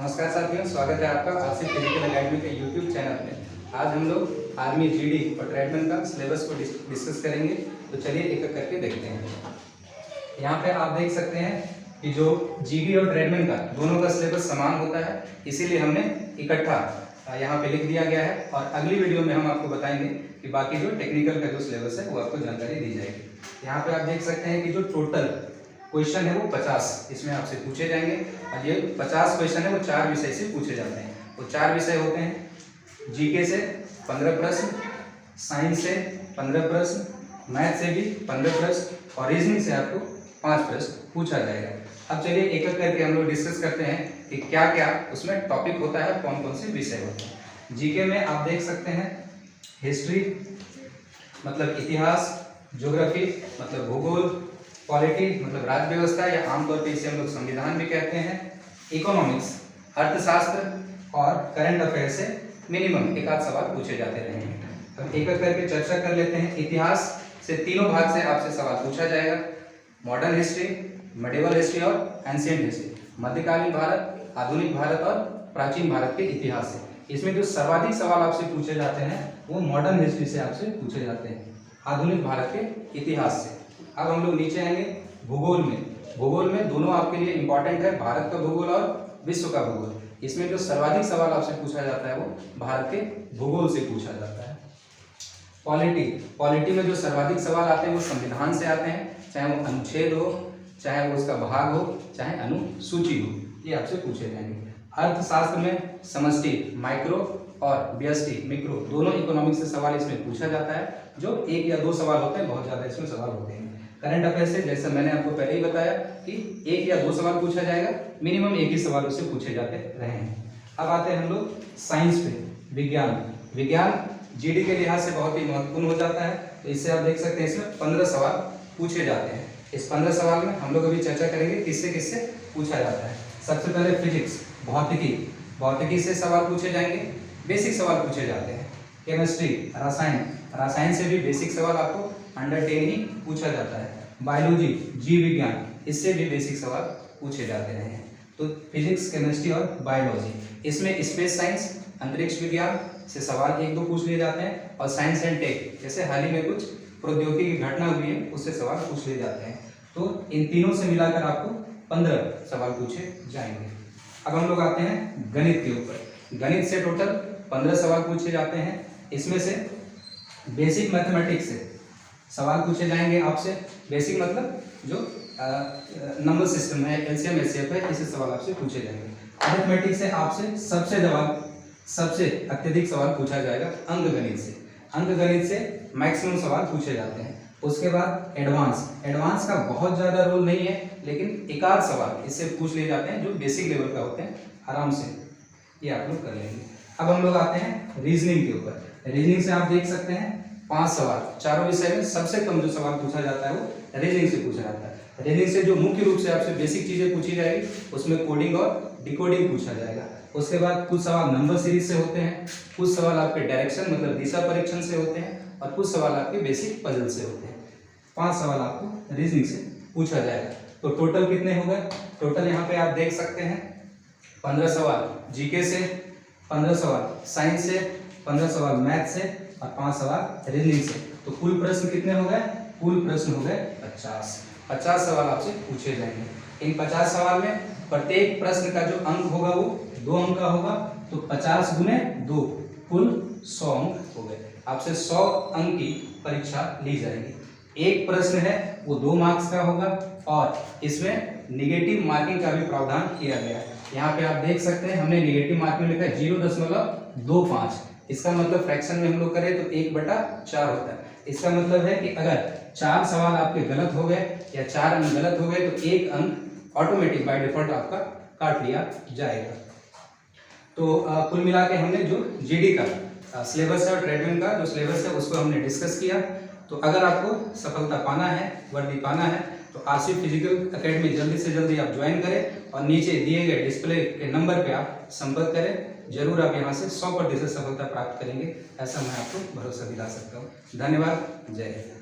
नमस्कार साथियों, स्वागत है आपका आसिफ फिजिकल एकेडमी के यूट्यूब चैनल में। आज हम लोग आर्मी जीडी और ट्रेडमैन का सिलेबस को डिस्कस करेंगे। तो चलिए एक एक करके देखते हैं। यहाँ पे आप देख सकते हैं कि जो जीडी और ट्रेडमैन का दोनों का सिलेबस समान होता है, इसीलिए हमने इकट्ठा यहाँ पे लिख दिया गया है। और अगली वीडियो में हम आपको बताएंगे कि बाकी जो टेक्निकल का जो सिलेबस है वो आपको जानकारी दी जाएगी। यहाँ पे आप देख सकते हैं कि जो टोटल क्वेश्चन है वो 50 इसमें आपसे पूछे जाएंगे। और ये 50 क्वेश्चन है वो 4 विषय से पूछे जाते हैं। वो 4 विषय होते हैं, जीके से 15 प्रश्न, साइंस से 15 प्रश्न, मैथ से भी 15 प्रश्न और रीजनिंग से आपको 5 प्रश्न पूछा जाएगा। अब चलिए एक एक करके हम लोग डिस्कस करते हैं कि क्या क्या उसमें टॉपिक होता है, कौन कौन से विषय होते हैं। जीके में आप देख सकते हैं हिस्ट्री मतलब इतिहास, ज्योग्राफी मतलब भूगोल, पॉलिटी मतलब राज्य व्यवस्था या आमतौर पर इसे हम लोग संविधान भी कहते हैं, इकोनॉमिक्स अर्थशास्त्र और करंट अफेयर से मिनिमम एक आध सवाल पूछे जाते रहेंगे। अब एक एक करके चर्चा कर लेते हैं। इतिहास से तीनों भाग से आपसे सवाल पूछा जाएगा, मॉडर्न हिस्ट्री, मेडिवल हिस्ट्री और एंशिएंट हिस्ट्री, मध्यकालीन भारत, आधुनिक भारत और प्राचीन भारत के इतिहास से। इसमें जो सर्वाधिक सवाल आपसे पूछे जाते हैं वो मॉडर्न हिस्ट्री से आपसे पूछे जाते हैं, आधुनिक भारत के इतिहास से। अब हम लोग नीचे आएंगे भूगोल में। भूगोल में दोनों आपके लिए इंपॉर्टेंट है, भारत का भूगोल और विश्व का भूगोल। इसमें जो सर्वाधिक सवाल आपसे पूछा जाता है वो भारत के भूगोल से पूछा जाता है। पॉलिटी में जो सर्वाधिक सवाल आते हैं वो संविधान से आते हैं, चाहे वो अनुच्छेद हो, चाहे वो उसका भाग हो, चाहे अनुसूची हो, ये आपसे पूछे जाएंगे। अर्थशास्त्र में समष्टि माइक्रो और व्यष्टि मिक्रो दोनों इकोनॉमिक्स से सवाल इसमें पूछा जाता है, जो 1 या 2 सवाल होते हैं, बहुत ज़्यादा इसमें सवाल होते हैं। करंट अफेयर से जैसे मैंने आपको पहले ही बताया कि 1 या 2 सवाल पूछा जाएगा, मिनिमम 1 ही सवाल उससे पूछे जाते रहे हैं। अब आते हैं हम लोग साइंस पे। विज्ञान जीडी के लिहाज से बहुत ही महत्वपूर्ण हो जाता है। तो इससे आप देख सकते हैं इसमें 15 सवाल पूछे जाते हैं। इस 15 सवाल में हम लोग अभी चर्चा करेंगे किससे किससे पूछा जाता है। सबसे पहले फिजिक्स भौतिकी से सवाल पूछे जाएंगे, बेसिक सवाल पूछे जाते हैं। केमिस्ट्री रसायन से भी बेसिक सवाल आपको अंडर 10 ही पूछा जाता है। बायोलॉजी जीव विज्ञान, इससे भी बेसिक सवाल पूछे जाते रहे हैं। तो फिजिक्स, केमिस्ट्री और बायोलॉजी, इसमें स्पेस साइंस अंतरिक्ष विज्ञान से सवाल 1-2 पूछ लिए जाते हैं। और साइंस एंड टेक, जैसे हाल ही में कुछ प्रौद्योगिकी घटना हुई है उससे सवाल पूछ लिए जाते हैं। तो इन तीनों से मिलाकर आपको 15 सवाल पूछे जाएंगे। अब हम लोग आते हैं गणित के ऊपर। गणित से टोटल 15 सवाल पूछे जाते हैं। इसमें से बेसिक मैथमेटिक्स से सवाल पूछे जाएंगे आपसे। बेसिक मतलब जो नंबर सिस्टम है, एलसीएम एचसीएफ है, इससे सवाल आपसे पूछे जाएंगे। अरिथमेटिक से आपसे सबसे अत्यधिक सवाल पूछा जाएगा अंकगणित से। अंकगणित से मैक्सिमम सवाल पूछे जाते हैं। उसके बाद एडवांस का बहुत ज़्यादा रोल नहीं है, लेकिन एक आध सवाल इससे पूछ लिए जाते हैं जो बेसिक लेवल का होते हैं, आराम से ये आप लोग कर लेंगे। अब हम लोग आते हैं रीजनिंग के ऊपर। रीजनिंग से आप देख सकते हैं 5 सवाल, चारों विषय में सबसे कम जो सवाल पूछा जाता है वो रीजनिंग से पूछा जाता है। रीजनिंग से जो मुख्य रूप से आपसे बेसिक चीजें पूछी जाएगी उसमें कोडिंग और डिकोडिंग पूछा जाएगा। उसके बाद कुछ सवाल नंबर सीरीज से होते हैं, कुछ सवाल आपके डायरेक्शन मतलब दिशा परीक्षण से होते हैं और कुछ सवाल आपके बेसिक पजल से होते हैं। 5 सवाल आपको रीजनिंग से पूछा जाएगा। तो टोटल कितने हो गए? टोटल यहाँ पे आप देख सकते हैं 15 सवाल जीके से, 15 सवाल साइंस से, 15 सवाल मैथ से और 5 सवाल रीजनिंग से। तो कुल प्रश्न कितने हो गए? कुल प्रश्न हो गए 50 सवाल आपसे पूछे जाएंगे। इन 50 सवाल में प्रत्येक प्रश्न का जो अंक होगा वो 2 अंक का होगा। तो 50 गुने 2 कुल 100 अंक हो गए। आपसे 100 अंक की परीक्षा ली जाएगी। एक प्रश्न है वो 2 मार्क्स का होगा और इसमें निगेटिव मार्किंग का भी प्रावधान किया गया है। यहाँ पे आप देख सकते हैं हमने निगेटिव मार्किंग लिखा है 0.25। इसका मतलब फ्रैक्शन में हम लोग करें तो 1/4 होता है। इसका मतलब है कि अगर 4 सवाल आपके गलत हो गए या 4 अंक गलत हो गए तो 1 अंक ऑटोमेटिक बाय डिफॉल्ट आपका काट लिया जाएगा। तो कुल मिला के हमने जो जीडी का सिलेबस है और ट्रेडमैन का जो सिलेबस है उसको हमने डिस्कस किया। तो अगर आपको सफलता पाना है, वर्दी पाना है, तो आसिफ फिजिकल एकेडमी जल्दी से जल्दी आप ज्वाइन करें और नीचे दिए गए डिस्प्ले के नंबर पे आप संपर्क करें। जरूर आप यहाँ से 100% सफलता प्राप्त करेंगे, ऐसा मैं आपको भरोसा दिला सकता हूँ। धन्यवाद, जय हिंद।